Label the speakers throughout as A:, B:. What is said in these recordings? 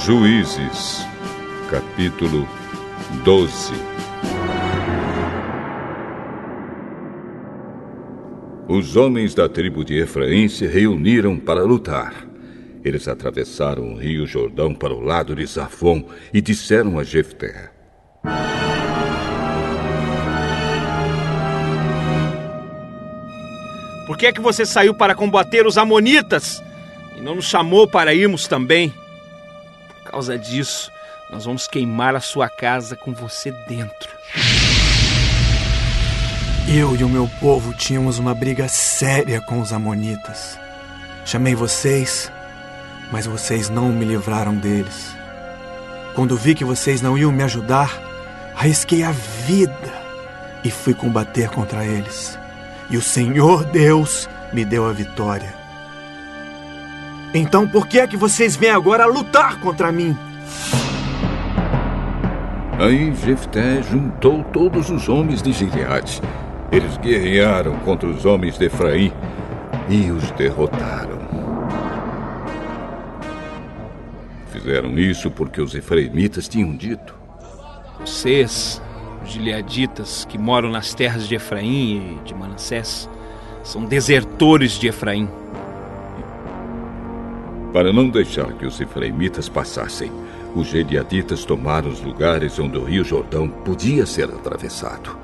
A: Juízes, capítulo 12. Os homens da tribo de Efraim se reuniram para lutar. Eles atravessaram o rio Jordão para o lado de Zafon e disseram a Jefté:
B: Por que é que você saiu para combater os amonitas e não nos chamou para irmos também? Por causa disso, nós vamos queimar a sua casa com você dentro.
C: Eu e o meu povo tínhamos uma briga séria com os amonitas. Chamei vocês, mas vocês não me livraram deles. Quando vi que vocês não iam me ajudar, arrisquei a vida e fui combater contra eles. E o Senhor Deus me deu a vitória. Então por que é que vocês vêm agora lutar contra mim?
A: Aí Jefté juntou todos os homens de Gileade. Eles guerrearam contra os homens de Efraim e os derrotaram. Fizeram isso porque os efraimitas tinham dito:
B: Vocês, os gileaditas que moram nas terras de Efraim e de Manassés, são desertores de Efraim.
A: Para não deixar que os efraimitas passassem, os gileaditas tomaram os lugares onde o rio Jordão podia ser atravessado.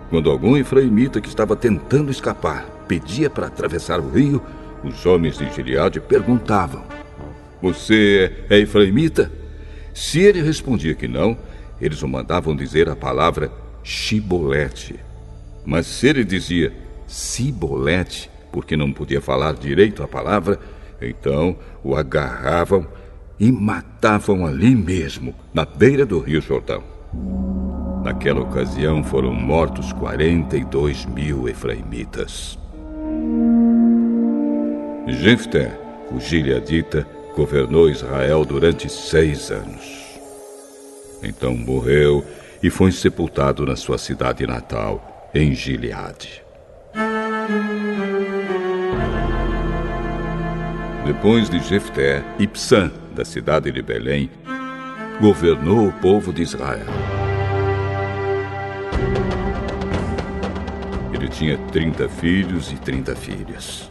A: Quando algum efraimita que estava tentando escapar pedia para atravessar o rio, os homens de Gileade perguntavam: Você é efraimita? Se ele respondia que não, eles o mandavam dizer a palavra Shibolete. Mas se ele dizia Sibolete, porque não podia falar direito a palavra, então o agarravam e matavam ali mesmo, na beira do rio Jordão. Naquela ocasião foram mortos 42.000 efraimitas. Jefté, o gileadita, governou Israel durante 6 anos. Então morreu e foi sepultado na sua cidade natal, em Gileade. Depois de Jefté, Ibsã, da cidade de Belém, governou o povo de Israel. Ele tinha 30 filhos e 30 filhas.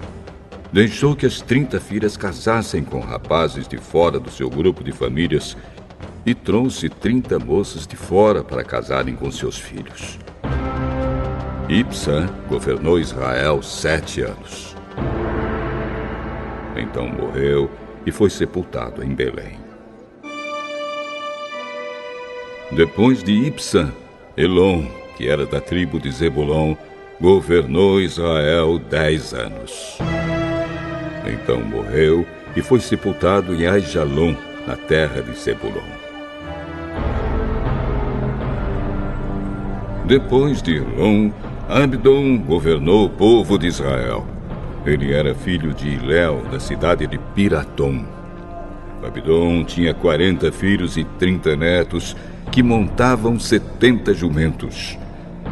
A: Deixou que as 30 filhas casassem com rapazes de fora do seu grupo de famílias e trouxe 30 moças de fora para casarem com seus filhos. Ibsã governou Israel 7 anos. Então morreu e foi sepultado em Belém. Depois de Ibsã, Elon, que era da tribo de Zebulon, governou Israel 10 anos. Então morreu e foi sepultado em Aijalon, na terra de Zebulon. Depois de Elon, Abdon governou o povo de Israel. Ele era filho de Iléu, da cidade de Piratom. Abdon tinha 40 filhos e 30 netos, que montavam 70 jumentos.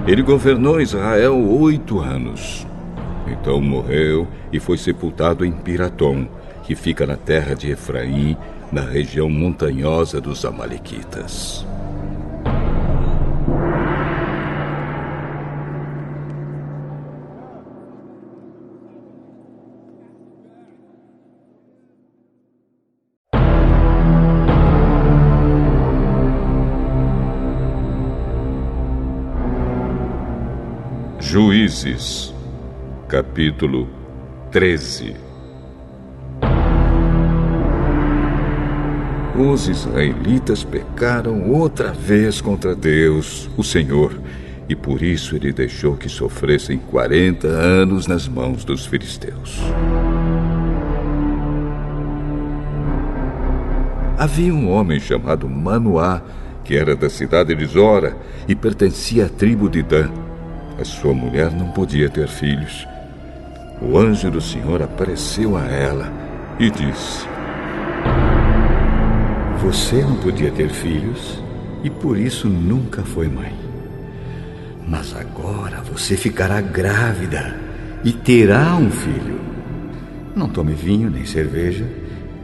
A: Ele governou Israel 8 anos. Então morreu e foi sepultado em Piratom, que fica na terra de Efraim, na região montanhosa dos Amalequitas. Juízes, capítulo 13. Os israelitas pecaram outra vez contra Deus, o Senhor, e por isso ele deixou que sofressem 40 anos nas mãos dos filisteus. Havia um homem chamado Manoá, que era da cidade de Zora e pertencia à tribo de Dan. A sua mulher não podia ter filhos. O anjo do Senhor apareceu a ela e disse: Você não podia ter filhos e por isso nunca foi mãe. Mas agora você ficará grávida e terá um filho. Não tome vinho nem cerveja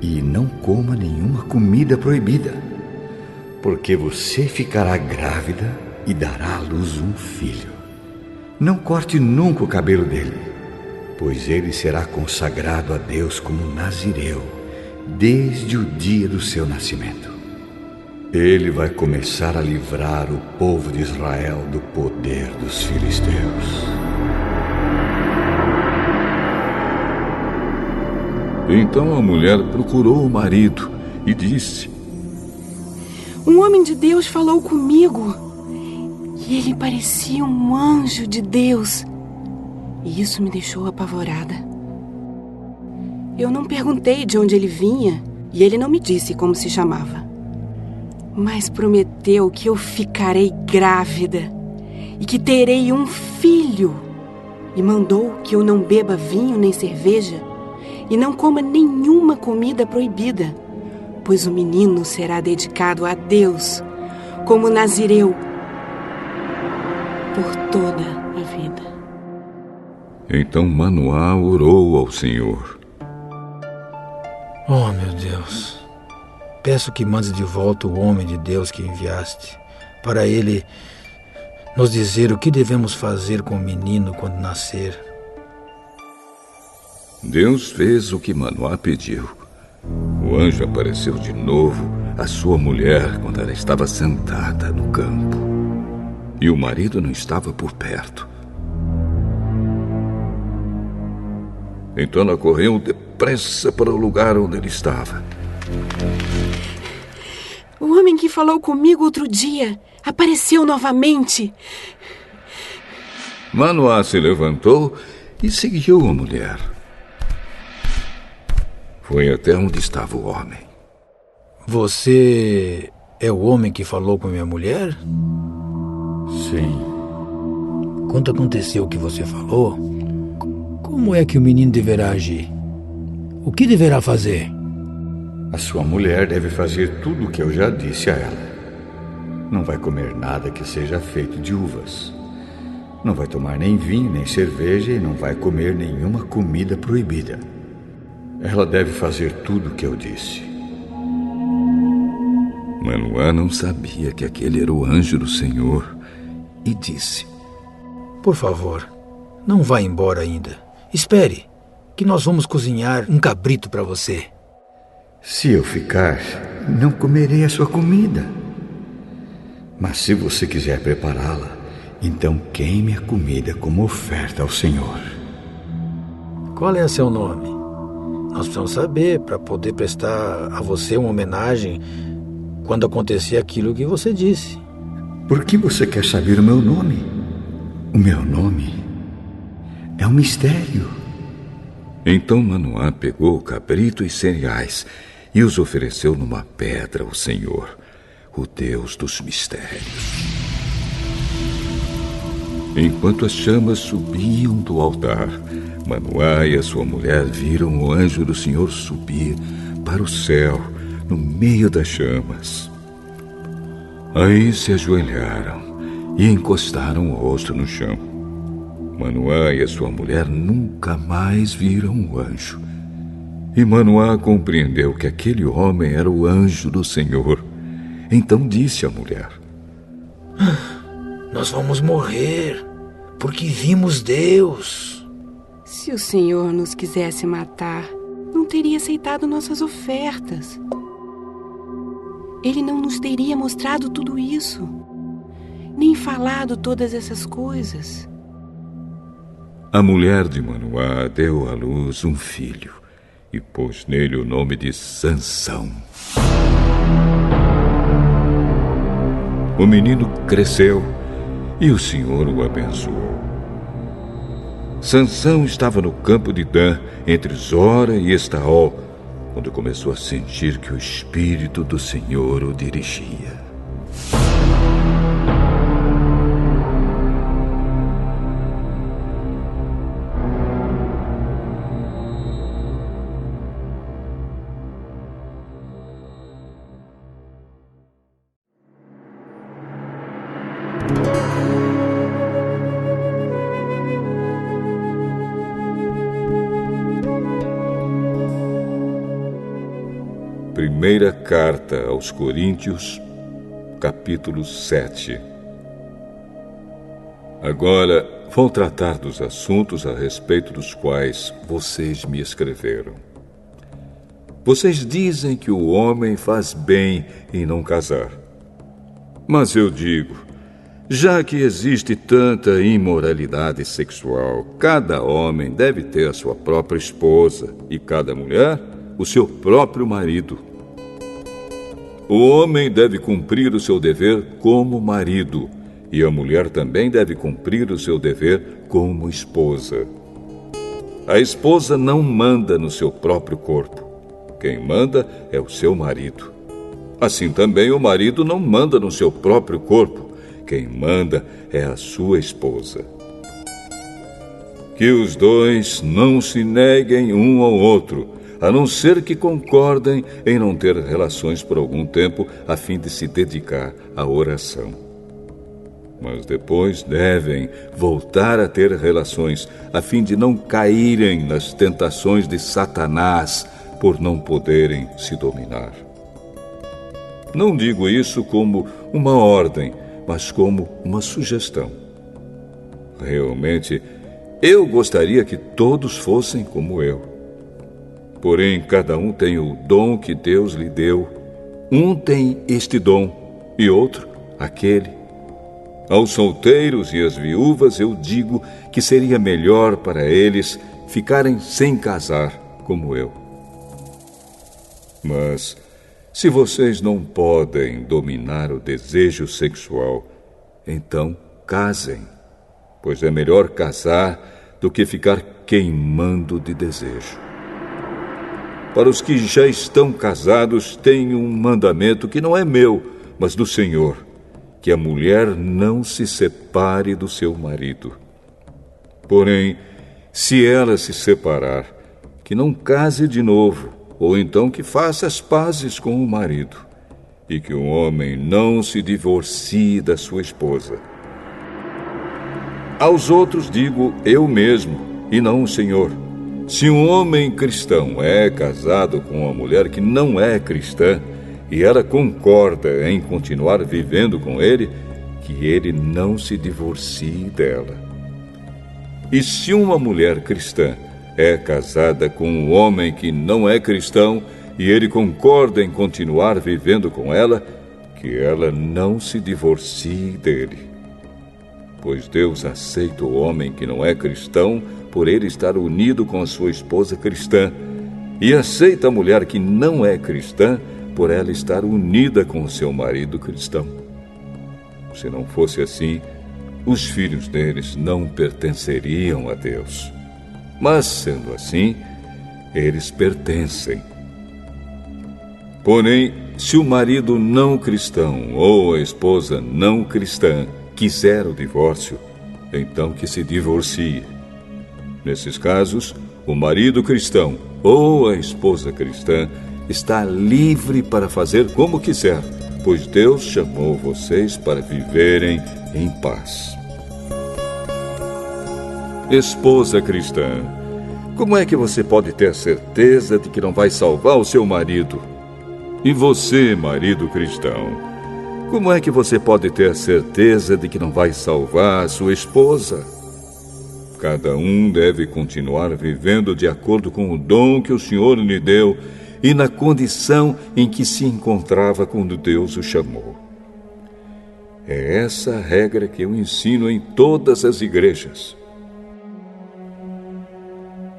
D: e não coma nenhuma comida proibida, porque você ficará grávida e dará à luz um filho. Não corte nunca o cabelo dele, pois ele será consagrado a Deus como nazireu, desde o dia do seu nascimento. Ele vai começar a livrar o povo de Israel do poder dos filisteus.
A: Então a mulher procurou o marido e disse:
E: Um homem de Deus falou comigo e ele parecia um anjo de Deus. E isso me deixou apavorada. Eu não perguntei de onde ele vinha e ele não me disse como se chamava. Mas prometeu que eu ficarei grávida e que terei um filho. E mandou que eu não beba vinho nem cerveja e não coma nenhuma comida proibida, pois o menino será dedicado a Deus como nazireu por toda a vida.
A: Então Manoá orou ao Senhor.
F: Oh, meu Deus, peço que mandes de volta o homem de Deus que enviaste, para ele nos dizer o que devemos fazer com o menino quando nascer.
A: Deus fez o que Manoá pediu. O anjo apareceu de novo à sua mulher quando ela estava sentada no campo. E o marido não estava por perto. Então ela correu depressa para o lugar onde ele estava.
E: O homem que falou comigo outro dia apareceu novamente.
A: Manoá se levantou e seguiu a mulher. Foi até onde estava o homem.
F: Você é o homem que falou com minha mulher?
D: Sim.
F: Quando aconteceu o que você falou, como é que o menino deverá agir? O que deverá fazer?
D: A sua mulher deve fazer tudo o que eu já disse a ela. Não vai comer nada que seja feito de uvas. Não vai tomar nem vinho, nem cerveja e não vai comer nenhuma comida proibida. Ela deve fazer tudo o que eu disse.
A: Manoá não sabia que aquele era o anjo do Senhor e disse:
F: Por favor, não vá embora ainda. Espere, que nós vamos cozinhar um cabrito para você.
D: Se eu ficar, não comerei a sua comida. Mas se você quiser prepará-la, então queime a comida como oferta ao Senhor.
F: Qual é seu nome? Nós precisamos saber para poder prestar a você uma homenagem quando acontecer aquilo que você disse.
D: Por que você quer saber o meu nome? O meu nome é um mistério.
A: Então Manoá pegou o cabrito e cereais e os ofereceu numa pedra ao Senhor, o Deus dos mistérios. Enquanto as chamas subiam do altar, Manoá e a sua mulher viram o anjo do Senhor subir para o céu no meio das chamas. Aí se ajoelharam e encostaram o rosto no chão. Manoá e a sua mulher nunca mais viram o anjo. E Manoá compreendeu que aquele homem era o anjo do Senhor. Então disse à mulher:
F: Nós vamos morrer, porque vimos Deus.
E: Se o Senhor nos quisesse matar, não teria aceitado nossas ofertas. Ele não nos teria mostrado tudo isso, nem falado todas essas coisas.
A: A mulher de Manoá deu à luz um filho e pôs nele o nome de Sansão. O menino cresceu e o Senhor o abençoou. Sansão estava no campo de Dan, entre Zora e Estaol, quando começou a sentir que o Espírito do Senhor o dirigia. primeira carta aos Coríntios, capítulo 7. Agora vou tratar dos assuntos a respeito dos quais vocês me escreveram. Vocês dizem que o homem faz bem em não casar. Mas eu digo, já que existe tanta imoralidade sexual, cada homem deve ter a sua própria esposa e cada mulher o seu próprio marido. O homem deve cumprir o seu dever como marido, e a mulher também deve cumprir o seu dever como esposa. A esposa não manda no seu próprio corpo. Quem manda é o seu marido. Assim também o marido não manda no seu próprio corpo. Quem manda é a sua esposa. Que os dois não se neguem um ao outro, a não ser que concordem em não ter relações por algum tempo, a fim de se dedicar à oração. Mas depois devem voltar a ter relações, a fim de não caírem nas tentações de Satanás, por não poderem se dominar. Não digo isso como uma ordem, mas como uma sugestão. Realmente, eu gostaria que todos fossem como eu. Porém, cada um tem o dom que Deus lhe deu. Um tem este dom e outro aquele. Aos solteiros e às viúvas eu digo que seria melhor para eles ficarem sem casar, como eu. Mas, se vocês não podem dominar o desejo sexual, então casem, pois é melhor casar do que ficar queimando de desejo. Para os que já estão casados, tenho um mandamento que não é meu, mas do Senhor, que a mulher não se separe do seu marido. Porém, se ela se separar, que não case de novo, ou então que faça as pazes com o marido, e que o homem não se divorcie da sua esposa. Aos outros digo eu mesmo, e não o Senhor. Se um homem cristão é casado com uma mulher que não é cristã, e ela concorda em continuar vivendo com ele, que ele não se divorcie dela. E se uma mulher cristã é casada com um homem que não é cristão, e ele concorda em continuar vivendo com ela, que ela não se divorcie dele. Pois Deus aceita o homem que não é cristão por ele estar unido com a sua esposa cristã, e aceita a mulher que não é cristã por ela estar unida com o seu marido cristão. Se não fosse assim, os filhos deles não pertenceriam a Deus. Mas, sendo assim, eles pertencem. Porém, se o marido não cristão ou a esposa não cristã quiser o divórcio, então que se divorcie. Nesses casos, o marido cristão ou a esposa cristã está livre para fazer como quiser, pois Deus chamou vocês para viverem em paz. Esposa cristã, como é que você pode ter certeza de que não vai salvar o seu marido? E você, marido cristão, como é que você pode ter certeza de que não vai salvar a sua esposa? Cada um deve continuar vivendo de acordo com o dom que o Senhor lhe deu e na condição em que se encontrava quando Deus o chamou. É essa a regra que eu ensino em todas as igrejas.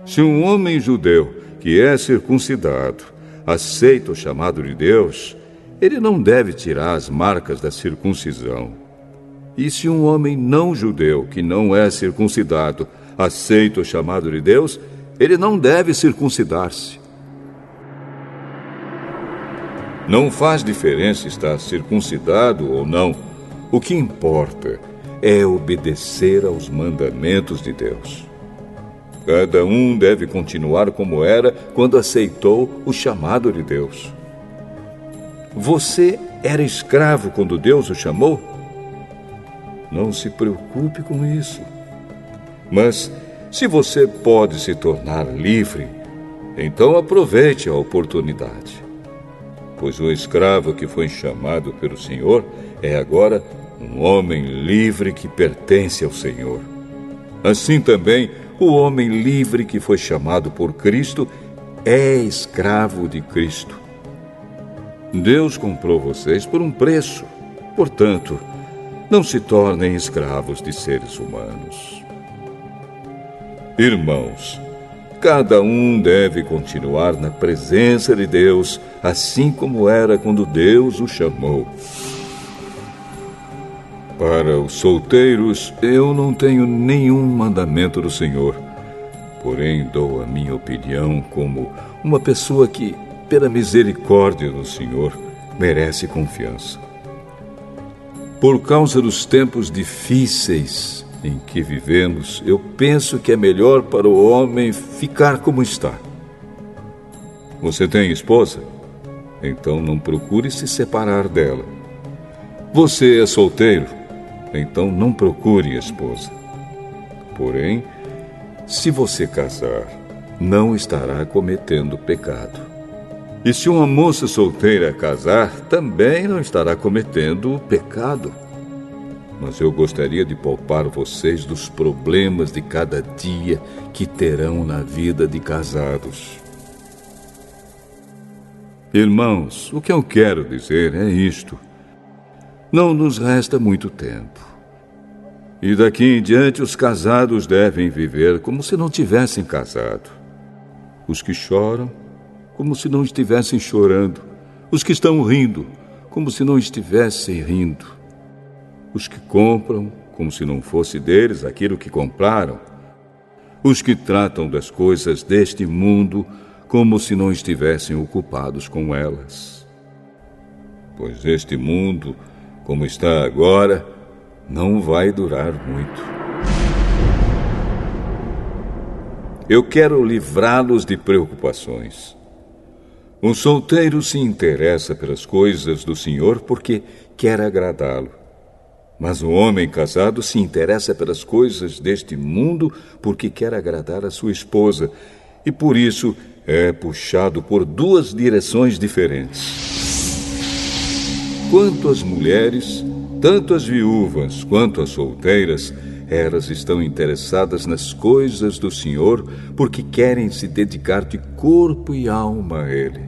A: Se um homem judeu que é circuncidado aceita o chamado de Deus, ele não deve tirar as marcas da circuncisão. E se um homem não judeu que não é circuncidado aceita o chamado de Deus, ele não deve circuncidar-se. Não faz diferença estar circuncidado ou não. O que importa é obedecer aos mandamentos de Deus. Cada um deve continuar como era quando aceitou o chamado de Deus. Você era escravo quando Deus o chamou? Não se preocupe com isso. Mas, se você pode se tornar livre, então aproveite a oportunidade. pois o escravo que foi chamado pelo Senhor é agora um homem livre que pertence ao Senhor. Assim também, o homem livre que foi chamado por Cristo é escravo de Cristo. Deus comprou vocês por um preço. Portanto, não se tornem escravos de seres humanos. Irmãos, cada um deve continuar na presença de Deus, assim como era quando Deus o chamou. Para os solteiros, eu não tenho nenhum mandamento do Senhor, porém dou a minha opinião como uma pessoa que, pela misericórdia do Senhor, merece confiança. Por causa dos tempos difíceis em que vivemos, eu penso que é melhor para o homem ficar como está. Você tem esposa? Então não procure se separar dela. Você é solteiro? Então não procure esposa. Porém, se você casar, não estará cometendo pecado. E se uma moça solteira casar, também não estará cometendo pecado. Mas eu gostaria de poupar vocês dos problemas de cada dia que terão na vida de casados. Irmãos, o que eu quero dizer é isto. Não nos resta muito tempo. E daqui em diante os casados devem viver como se não tivessem casado. Os que choram, como se não estivessem chorando. Os que estão rindo, como se não estivessem rindo. Os que compram, como se não fosse deles aquilo que compraram. Os que tratam das coisas deste mundo, como se não estivessem ocupados com elas. Pois este mundo, como está agora, não vai durar muito. Eu quero livrá-los de preocupações. Um solteiro se interessa pelas coisas do Senhor porque quer agradá-lo. Mas o homem casado se interessa pelas coisas deste mundo porque quer agradar a sua esposa e por isso é puxado por duas direções diferentes. Quanto às mulheres, tanto as viúvas quanto as solteiras, elas estão interessadas nas coisas do Senhor porque querem se dedicar de corpo e alma a Ele.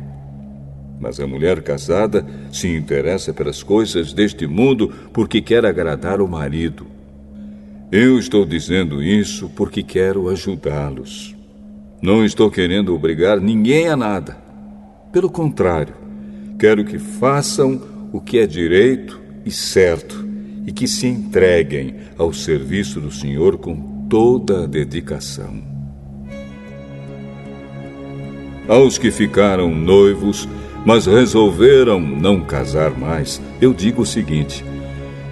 A: Mas a mulher casada se interessa pelas coisas deste mundo porque quer agradar o marido. Eu estou dizendo isso porque quero ajudá-los. Não estou querendo obrigar ninguém a nada. Pelo contrário, quero que façam o que é direito e certo e que se entreguem ao serviço do Senhor com toda a dedicação. Aos que ficaram noivos, mas resolveram não casar mais, eu digo o seguinte: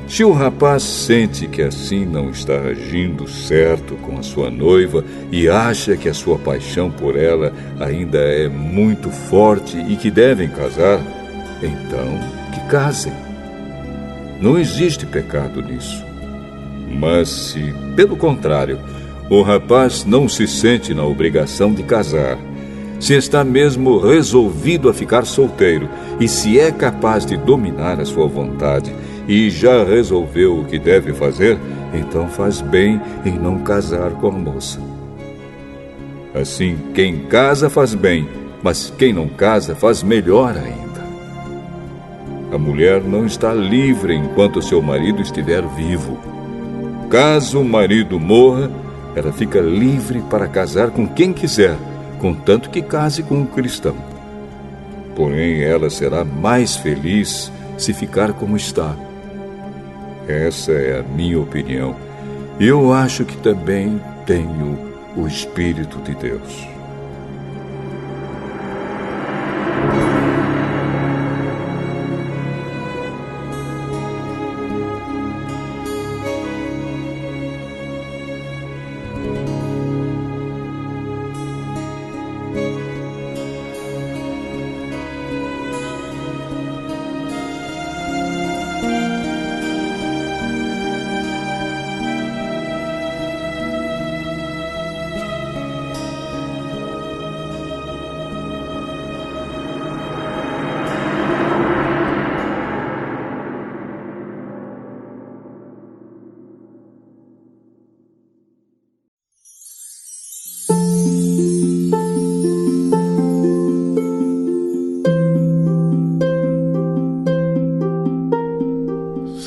A: se o rapaz sente que assim não está agindo certo com a sua noiva e acha que a sua paixão por ela ainda é muito forte e que devem casar, então que casem. Não existe pecado nisso. Mas se, pelo contrário, o rapaz não se sente na obrigação de casar, se está mesmo resolvido a ficar solteiro e se é capaz de dominar a sua vontade e já resolveu o que deve fazer, então faz bem em não casar com a moça. Assim, quem casa faz bem, mas quem não casa faz melhor ainda. A mulher não está livre enquanto seu marido estiver vivo. Caso o marido morra, ela fica livre para casar com quem quiser, contanto que case com um cristão. Porém, ela será mais feliz se ficar como está. Essa é a minha opinião. E eu acho que também tenho o Espírito de Deus.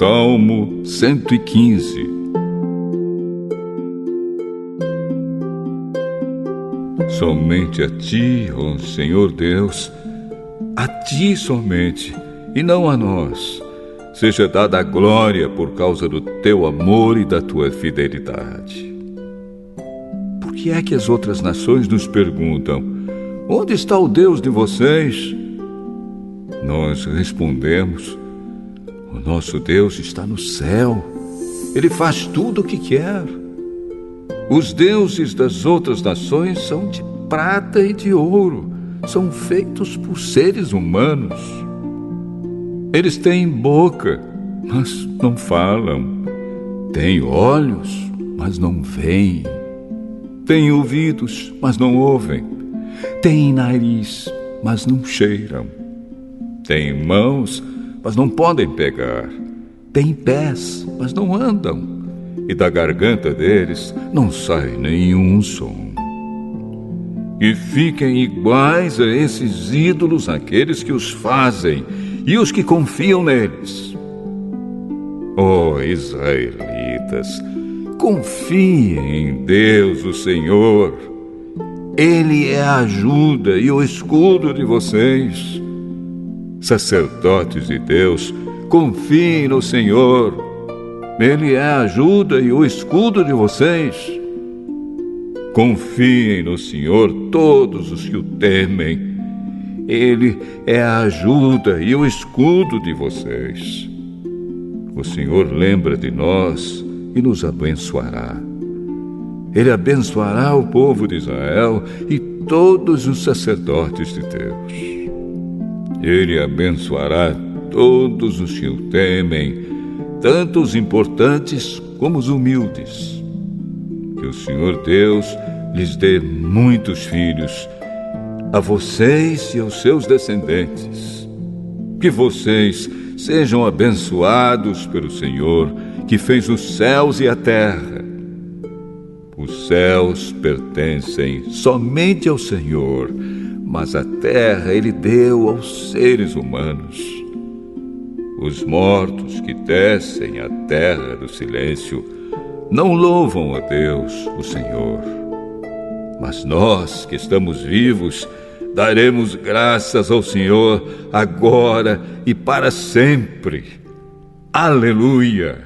A: Salmo 115. Somente a Ti, ó Senhor Deus, a Ti somente, e não a nós, seja dada a glória por causa do Teu amor e da Tua fidelidade. Por que é que as outras nações nos perguntam: onde está o Deus de vocês? Nós respondemos: o nosso Deus está no céu. Ele faz tudo o que quer. Os deuses das outras nações são de prata e de ouro. São feitos por seres humanos. Eles têm boca, mas não falam. Têm olhos, mas não veem. Têm ouvidos, mas não ouvem. Têm nariz, mas não cheiram. Têm mãos, mas não podem pegar. Têm pés, mas não andam. E da garganta deles não sai nenhum som. E fiquem iguais a esses ídolos aqueles que os fazem e os que confiam neles. Ó israelitas, confiem em Deus, o Senhor. Ele é a ajuda e o escudo de vocês. Sacerdotes de Deus, confiem no Senhor. Ele é a ajuda e o escudo de vocês. Confiem no Senhor todos os que o temem. Ele é a ajuda e o escudo de vocês. O Senhor lembra de nós e nos abençoará. Ele abençoará o povo de Israel e todos os sacerdotes de Deus. Ele abençoará todos os que o temem, tanto os importantes como os humildes. Que o Senhor Deus lhes dê muitos filhos, a vocês e aos seus descendentes. Que vocês sejam abençoados pelo Senhor, que fez os céus e a terra. Os céus pertencem somente ao Senhor, mas a terra Ele deu aos seres humanos. Os mortos que descem à terra do silêncio não louvam a Deus, o Senhor. Mas nós que estamos vivos, daremos graças ao Senhor agora e para sempre. Aleluia!